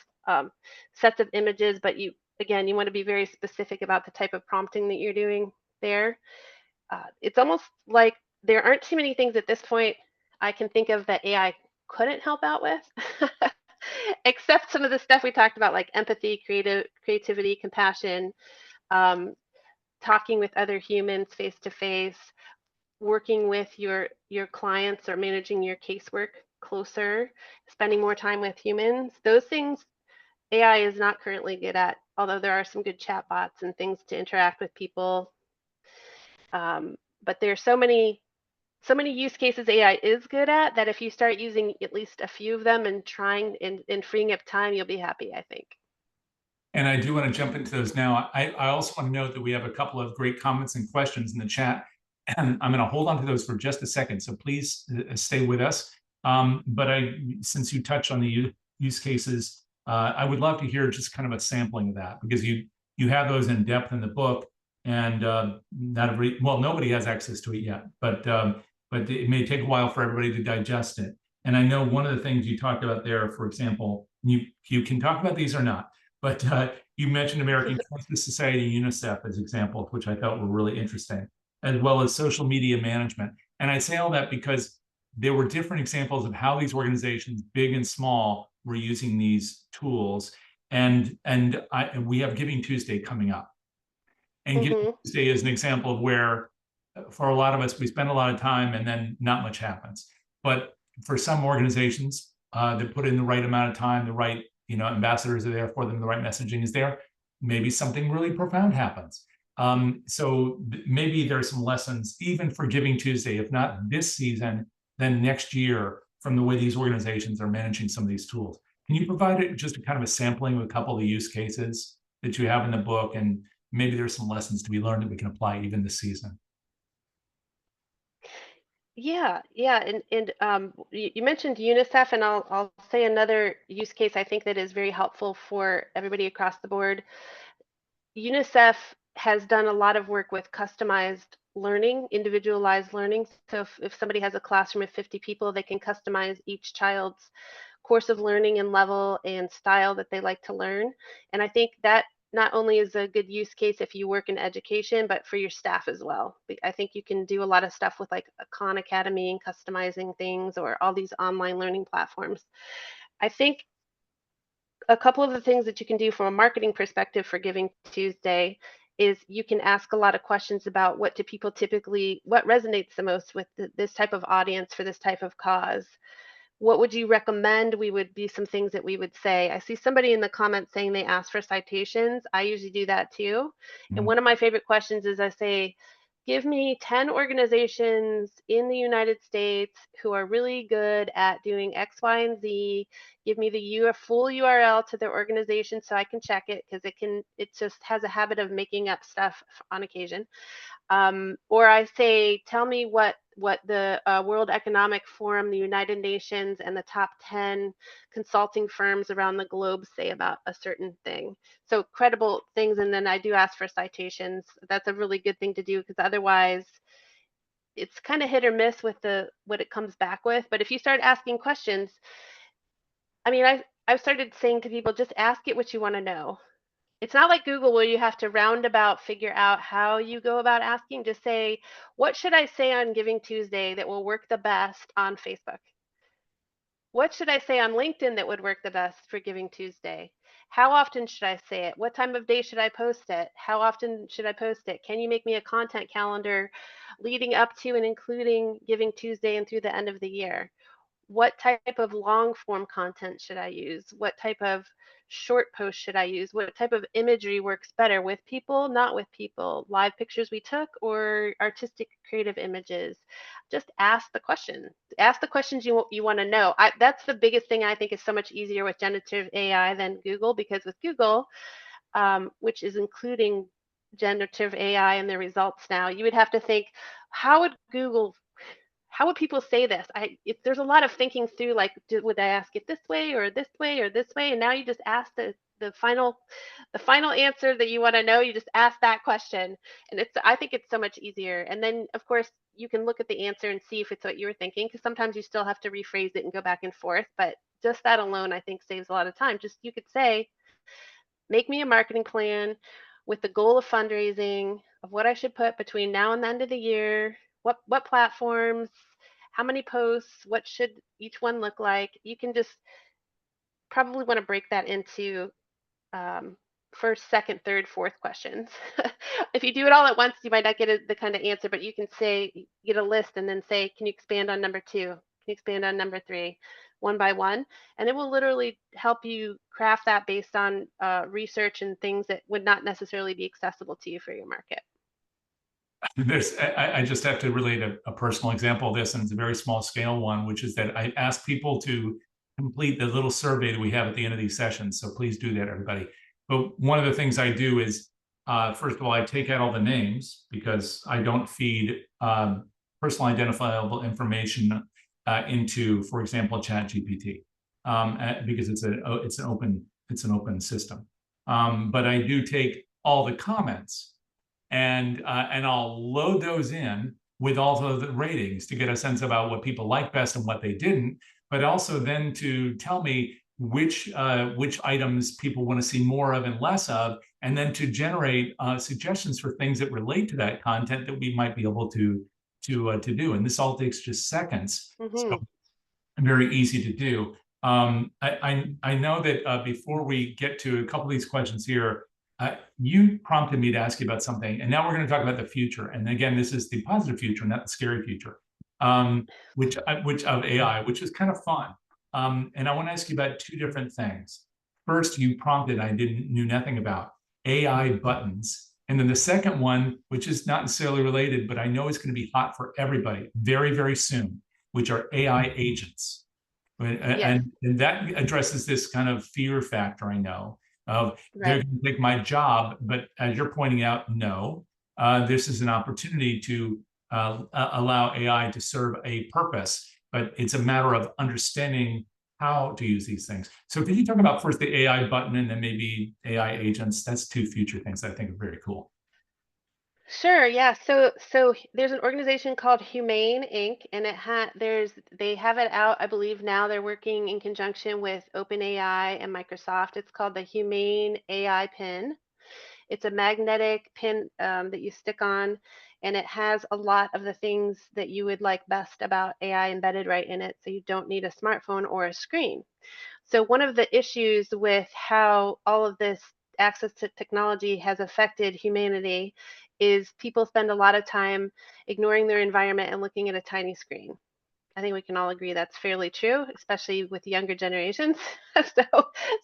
Speaker 2: sets of images, but you want to be very specific about the type of prompting that you're doing there. It's almost like there aren't too many things at this point I can think of that AI couldn't help out with, except some of the stuff we talked about, like empathy, creativity, compassion, talking with other humans face to face, working with your clients or managing your casework closer, spending more time with humans. Those things AI is not currently good at, although there are some good chatbots and things to interact with people. But there's so many use cases AI is good at that if you start using at least a few of them and trying and freeing up time, you'll be happy, I think.
Speaker 1: And I do want to jump into those now. I also want to note that we have a couple of great comments and questions in the chat, and I'm going to hold on to those for just a second. So please stay with us. But since you touched on the use cases, I would love to hear just kind of a sampling of that, because you have those in depth in the book, and nobody has access to it yet, but it may take a while for everybody to digest it. And I know one of the things you talked about there, for example, you can talk about these or not, but you mentioned American Cancer Society, UNICEF as examples, which I thought were really interesting, as well as social media management. And I say all that because there were different examples of how these organizations, big and small, were using these tools. And we have Giving Tuesday coming up. And Giving Tuesday is an example of where, for a lot of us, we spend a lot of time and then not much happens. But for some organizations that put in the right amount of time, the right ambassadors are there for them, the right messaging is there, maybe something really profound happens. So maybe there's some lessons, even for Giving Tuesday, if not this season, then next year, from the way these organizations are managing some of these tools. Can you provide just a kind of a sampling of a couple of the use cases that you have in the book, and maybe there's some lessons to be learned that we can apply even this season.
Speaker 2: Yeah, yeah, and you mentioned UNICEF, and I'll say another use case I think that is very helpful for everybody across the board. UNICEF has done a lot of work with customized learning, individualized learning. So if somebody has a classroom of 50 people, they can customize each child's course of learning and level and style that they like to learn. And I think that not only is a good use case if you work in education, but for your staff as well. I think you can do a lot of stuff with like a Khan Academy and customizing things or all these online learning platforms. I think a couple of the things that you can do from a marketing perspective for Giving Tuesday is you can ask a lot of questions about what do people typically, what resonates the most with this type of audience for this type of cause. What would you recommend we would be some things that we would say? I see somebody in the comments saying they ask for citations. I usually do that too. And
Speaker 1: Mhm.
Speaker 2: one of my favorite questions is I say, give me 10 organizations in the United States who are really good at doing X, Y, and Z. Give me the full URL to their organization so I can check it because it just has a habit of making up stuff on occasion. Or I say, tell me what the World Economic Forum, the United Nations, and the top 10 consulting firms around the globe say about a certain thing. So credible things, and then I do ask for citations. That's a really good thing to do because otherwise it's kind of hit or miss with what it comes back with. But if you start asking questions, I mean, I've started saying to people, just ask it what you want to know. It's not like Google where you have to roundabout figure out how you go about asking. Just say, what should I say on Giving Tuesday that will work the best on Facebook? What should I say on LinkedIn that would work the best for Giving Tuesday? How often should I say it? What time of day should I post it? How often should I post it? Can you make me a content calendar leading up to and including Giving Tuesday and through the end of the year? What type of long form content should I use? What type of short post should I use? What type of imagery works better with people, not with people? Live pictures we took or artistic creative images? Just ask the question. Ask the questions you want to know. That's the biggest thing I think is so much easier with generative AI than Google, because with Google, which is including generative AI in the results now, you would have to think, how would Google, how would people say this? There's a lot of thinking through, like, would I ask it this way or this way or this way? And now you just ask the final answer that you want to know. You just ask that question, and I think it's so much easier. And then of course you can look at the answer and see if it's what you were thinking, because sometimes you still have to rephrase it and go back and forth. But just that alone, I think, saves a lot of time. Just you could say, make me a marketing plan with the goal of fundraising, of what I should put between now and the end of the year, what platforms, how many posts, what should each one look like. You can just probably want to break that into um, first, second, third, fourth questions. If you do it all at once, you might not get the kind of answer, but you can say, get a list and then say, can you expand on number 2? Can you expand on number 3? One by one. And it will literally help you craft that based on research and things that would not necessarily be accessible to you for your market.
Speaker 1: I just have to relate a personal example of this, and it's a very small scale one, which is that I ask people to complete the little survey that we have at the end of these sessions. So please do that, everybody. But one of the things I do is, first of all, I take out all the names because I don't feed personal identifiable information into, for example, ChatGPT, because it's an open system. But I do take all the comments and I'll load those in with all of the ratings to get a sense about what people like best and what they didn't, but also then to tell me which items people want to see more of and less of, and then to generate suggestions for things that relate to that content that we might be able to do. And this all takes just seconds, so very easy to do. I know that before we get to a couple of these questions here, you prompted me to ask you about something, and now we're going to talk about the future. And again, this is the positive future, not the scary future, which of AI, which is kind of fun. And I want to ask you about two different things. First, you prompted, I knew nothing about AI buttons. And then the second one, which is not necessarily related, but I know it's going to be hot for everybody very, very soon, which are AI agents.
Speaker 2: Yes.
Speaker 1: And that addresses this kind of fear factor, I know. of they're
Speaker 2: Right.
Speaker 1: going to take my job. But as you're pointing out, no, this is an opportunity to allow AI to serve a purpose, but it's a matter of understanding how to use these things. So can you talk about first the AI button and then maybe AI agents? That's two future things I think are very cool.
Speaker 2: Sure, yeah. So there's an organization called Humane Inc. and they have it out, I believe now they're working in conjunction with OpenAI and Microsoft. It's called the Humane AI pin. It's a magnetic pin that you stick on, and it has a lot of the things that you would like best about AI embedded right in it, so you don't need a smartphone or a screen. So one of the issues with how all of this access to technology has affected humanity is people spend a lot of time ignoring their environment and looking at a tiny screen. I think we can all agree that's fairly true, especially with younger generations.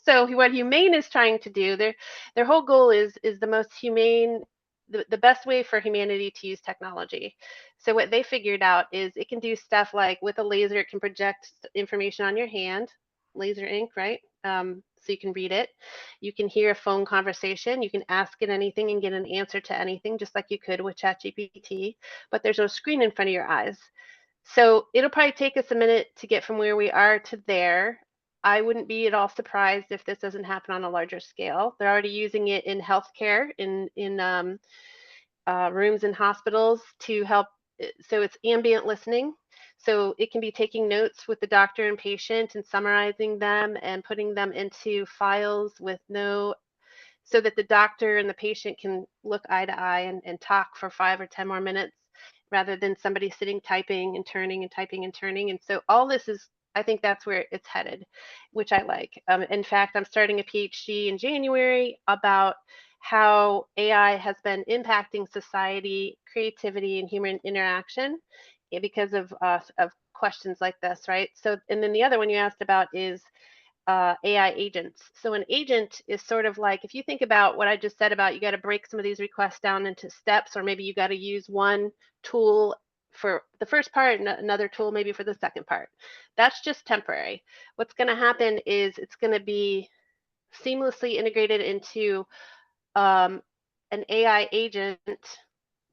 Speaker 2: So what Humane is trying to do, their whole goal is the most humane, the best way for humanity to use technology. So what they figured out is it can do stuff like with a laser, it can project information on your hand, laser ink, right? So you can read it. You can hear a phone conversation. You can ask it anything and get an answer to anything, just like you could with ChatGPT. But there's no screen in front of your eyes. So it'll probably take us a minute to get from where we are to there. I wouldn't be at all surprised if this doesn't happen on a larger scale. They're already using it in healthcare, in rooms in hospitals to help. So it's ambient listening. So it can be taking notes with the doctor and patient and summarizing them and putting them into files with no, so that the doctor and the patient can look eye to eye and talk for 5 or 10 more minutes rather than somebody sitting typing and turning and typing and turning. And so all this is, I think that's where it's headed, which I like. In fact, I'm starting a PhD in January about how AI has been impacting society, creativity, and human interaction because of questions like this, right? So, and then the other one you asked about is AI agents. So an agent is sort of like, if you think about what I just said about you got to break some of these requests down into steps, or maybe you got to use one tool for the first part and another tool maybe for the second part. That's just temporary. What's going to happen is it's going to be seamlessly integrated into an AI agent,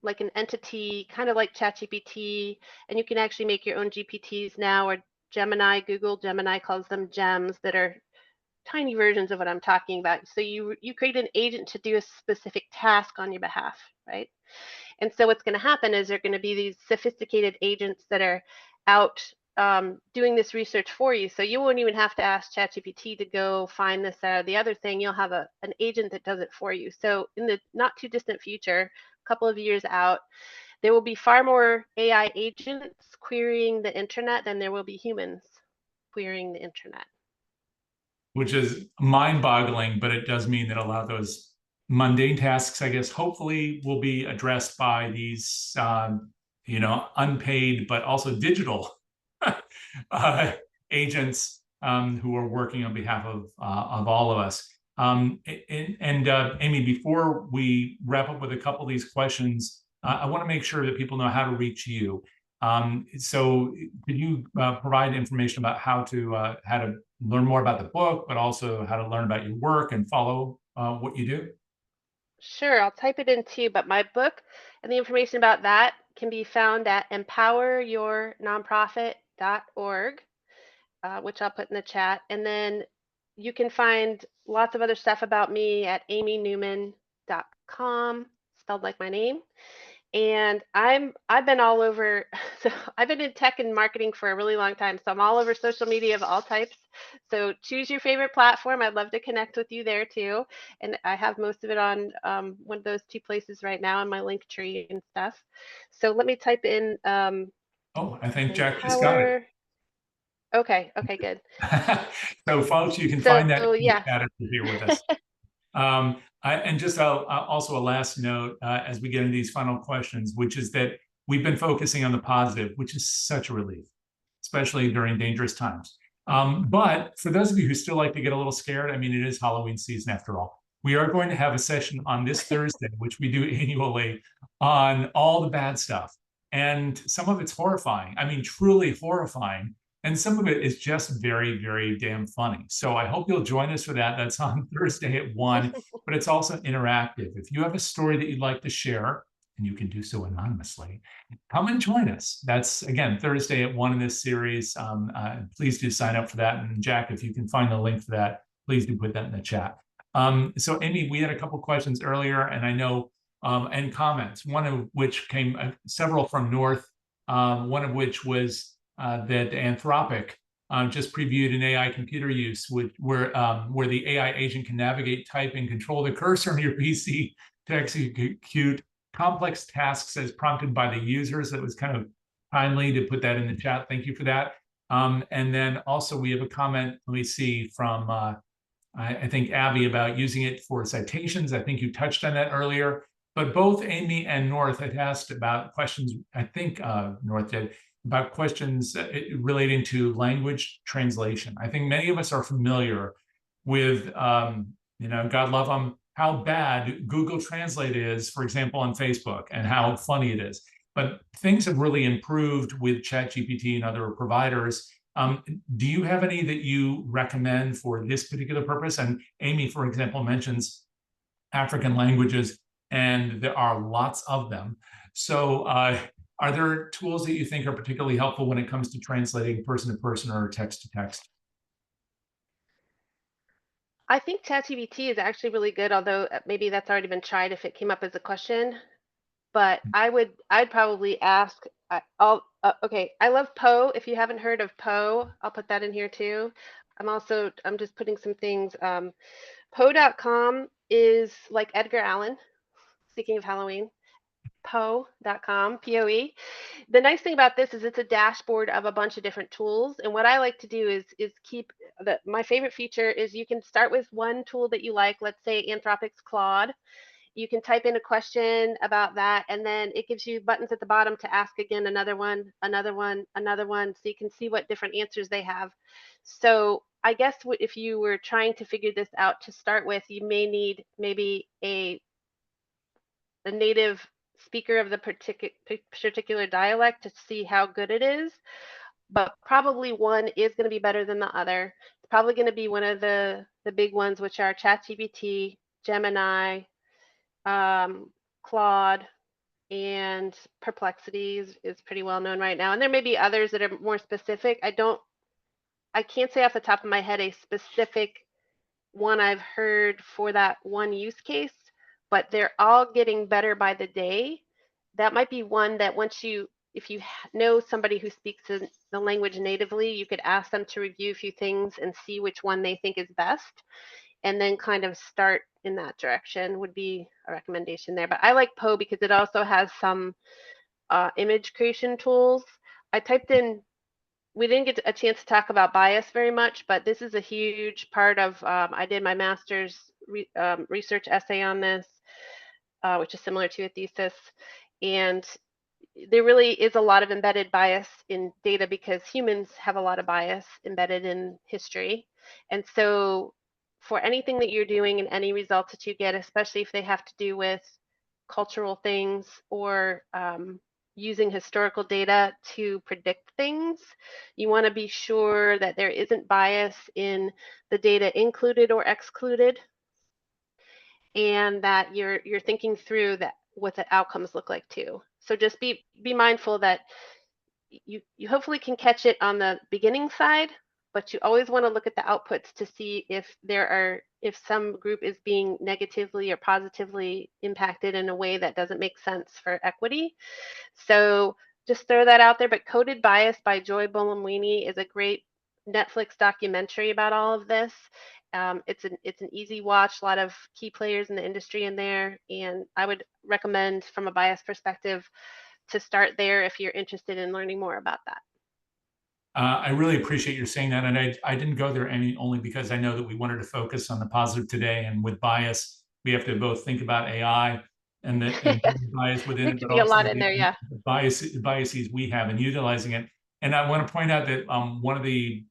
Speaker 2: like an entity, kind of like ChatGPT, and you can actually make your own GPTs now, or Gemini, Google Gemini calls them gems, that are tiny versions of what I'm talking about. So you create an agent to do a specific task on your behalf, right? And so what's going to happen is there are going to be these sophisticated agents that are out doing this research for you. So you won't even have to ask ChatGPT to go find this or the other thing. You'll have an agent that does it for you. So in the not too distant future, a couple of years out, there will be far more AI agents querying the internet than there will be humans querying the internet.
Speaker 1: Which is mind-boggling, but it does mean that a lot of those mundane tasks, I guess, hopefully will be addressed by these, unpaid but also digital uh, agents who are working on behalf of all of us. Amy, before we wrap up with a couple of these questions, I want to make sure that people know how to reach you. So could you provide information about how to learn more about the book, but also how to learn about your work and follow what you do?
Speaker 2: Sure, I'll type it in too, but my book and the information about that can be found at empoweryournonprofit.org, which I'll put in the chat. And then you can find lots of other stuff about me at amyneumann.com, spelled like my name. And I've been all over, so I've been in tech and marketing for a really long time. So I'm all over social media of all types. So choose your favorite platform. I'd love to connect with you there too. And I have most of it on one of those two places right now in my link tree and stuff. So let me type in
Speaker 1: Oh, I think Jack just got it.
Speaker 2: empower. Okay, okay, good.
Speaker 1: So, folks, you can
Speaker 2: So
Speaker 1: find that in the
Speaker 2: yeah,
Speaker 1: chat if you're here with us. And just also a last note as we get into these final questions, which is that we've been focusing on the positive, which is such a relief, especially during dangerous times. But for those of you who still like to get a little scared, I mean, it is Halloween season after all. We are going to have a session on this Thursday, which we do annually, on all the bad stuff. And some of it's horrifying. I mean, truly horrifying. And some of it is just very, very damn funny. So I hope you'll join us for that. That's on Thursday at 1, but it's also interactive. If you have a story that you'd like to share, and you can do so anonymously, come and join us. That's, again, Thursday at 1 in this series. Please do sign up for that. And Jack, if you can find the link for that, please do put that in the chat. So Amy, we had a couple questions earlier, and I know, and comments, one of which came, several from North, one of which was that Anthropic just previewed an AI computer use where the AI agent can navigate, type, and control the cursor on your PC to execute complex tasks as prompted by the users. That was kind of kindly to put that in the chat. Thank you for that. And then also we have a comment, let me see, from I think Abby, about using it for citations. I think you touched on that earlier, but both Amy and North had asked about questions, I think North did, about questions relating to language translation. I think many of us are familiar with, God love them, how bad Google Translate is, for example, on Facebook, and how funny it is. But things have really improved with ChatGPT and other providers. Do you have any that you recommend for this particular purpose? And Amy, for example, mentions African languages, and there are lots of them. So are there tools that you think are particularly helpful when it comes to translating person to person or text to text?
Speaker 2: I think ChatGPT is actually really good, although maybe that's already been tried if it came up as a question. But I'd probably ask. Okay. I love Poe. If you haven't heard of Poe, I'll put that in here too. I'm just putting some things. Poe.com is like Edgar Allan. Speaking of Halloween, Poe.com, P-O-E. The nice thing about this is it's a dashboard of a bunch of different tools. And what I like to do is keep my favorite feature is you can start with one tool that you like, let's say Anthropic's Claude. You can type in a question about that, and then it gives you buttons at the bottom to ask again another one, another one, another one, so you can see what different answers they have. So I guess if you were trying to figure this out to start with, you may need maybe a native speaker of the particular dialect to see how good it is, but probably one is going to be better than the other. It's probably going to be one of the big ones, which are ChatGPT, Gemini, Claude, and Perplexity is pretty well known right now. And there may be others that are more specific. I can't say off the top of my head a specific one I've heard for that one use case, but they're all getting better by the day. That might be one that if you know somebody who speaks the language natively, you could ask them to review a few things and see which one they think is best, and then kind of start in that direction would be a recommendation there. But I like Poe because it also has some image creation tools. I typed in, we didn't get a chance to talk about bias very much, but this is a huge part of, I did my master's research essay on this, which is similar to a thesis. And there really is a lot of embedded bias in data because humans have a lot of bias embedded in history. And so for anything that you're doing and any results that you get, especially if they have to do with cultural things or using historical data to predict things, you want to be sure that there isn't bias in the data included or excluded, and that you're thinking through that what the outcomes look like too. So just be mindful that you hopefully can catch it on the beginning side, but you always want to look at the outputs to see if some group is being negatively or positively impacted in a way that doesn't make sense for equity. So just throw that out there. But Coded Bias by Joy Buolamwini is a great Netflix documentary about all of this. It's an easy watch, a lot of key players in the industry in there, and I would recommend from a bias perspective to start there if you're interested in learning more about that.
Speaker 1: I really appreciate you saying that, and I didn't go there only because I know that we wanted to focus on the positive today, and with bias, we have to both think about AI and the bias within
Speaker 2: There
Speaker 1: it,
Speaker 2: could
Speaker 1: but
Speaker 2: be a
Speaker 1: also
Speaker 2: lot in there, yeah.
Speaker 1: the biases we have in utilizing it. And I want to point out that one of the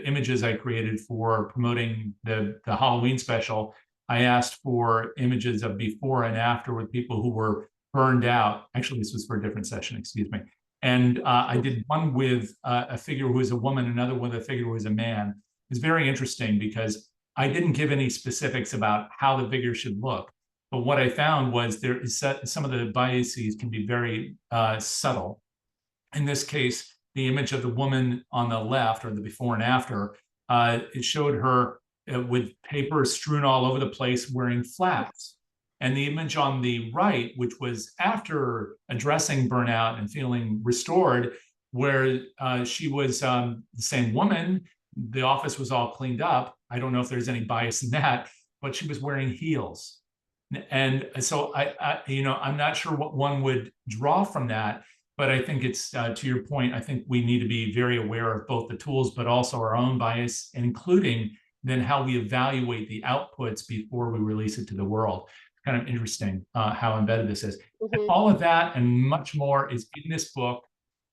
Speaker 1: images I created for promoting the Halloween special, I asked for images of before and after with people who were burned out. Actually, this was for a different session, excuse me. And I did one with a figure who was a woman, another with a figure who was a man. It's very interesting because I didn't give any specifics about how the figure should look. But what I found was there is some of the biases can be very subtle. In this case, the image of the woman on the left, or the before and after, it showed her with paper strewn all over the place wearing flats. And the image on the right, which was after addressing burnout and feeling restored, where she was the same woman, the office was all cleaned up. I don't know if there's any bias in that, but she was wearing heels. And so I'm not sure what one would draw from that, but I think it's to your point. I think we need to be very aware of both the tools, but also our own bias, including then how we evaluate the outputs before we release it to the world. Kind of interesting how embedded this is. And all of that and much more is in this book.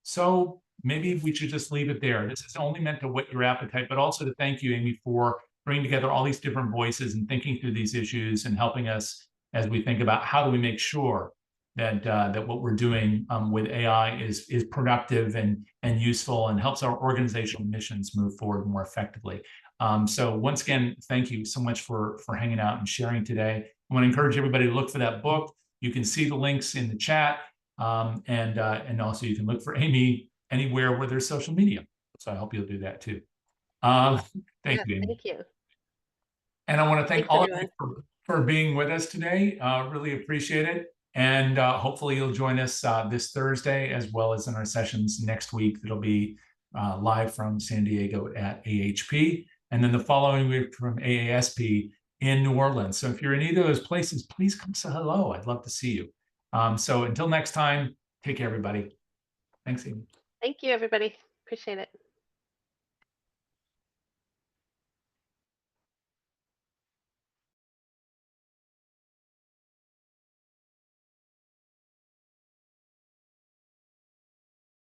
Speaker 1: So maybe we should just leave it there. This is only meant to whet your appetite, but also to thank you, Amy, for bringing together all these different voices and thinking through these issues and helping us as we think about how do we make sure that that what we're doing with AI is productive and useful and helps our organizational missions move forward more effectively. So once again, thank you so much for hanging out and sharing today. I want to encourage everybody to look for that book. You can see the links in the chat, and also you can look for Amy anywhere where there's social media. So I hope you'll do that too. Thank you, Amy.
Speaker 2: Thank you.
Speaker 1: And I want to thank all
Speaker 2: everyone.
Speaker 1: of you for being with us today. Really appreciate it. And hopefully you'll join us this Thursday, as well as in our sessions next week. That'll be live from San Diego at AHP, and then the following week from AASP in New Orleans. So if you're in either of those places, please come say hello. I'd love to see you. So until next time, take care, everybody. Thanks, Amy.
Speaker 2: Thank you, everybody. Appreciate it.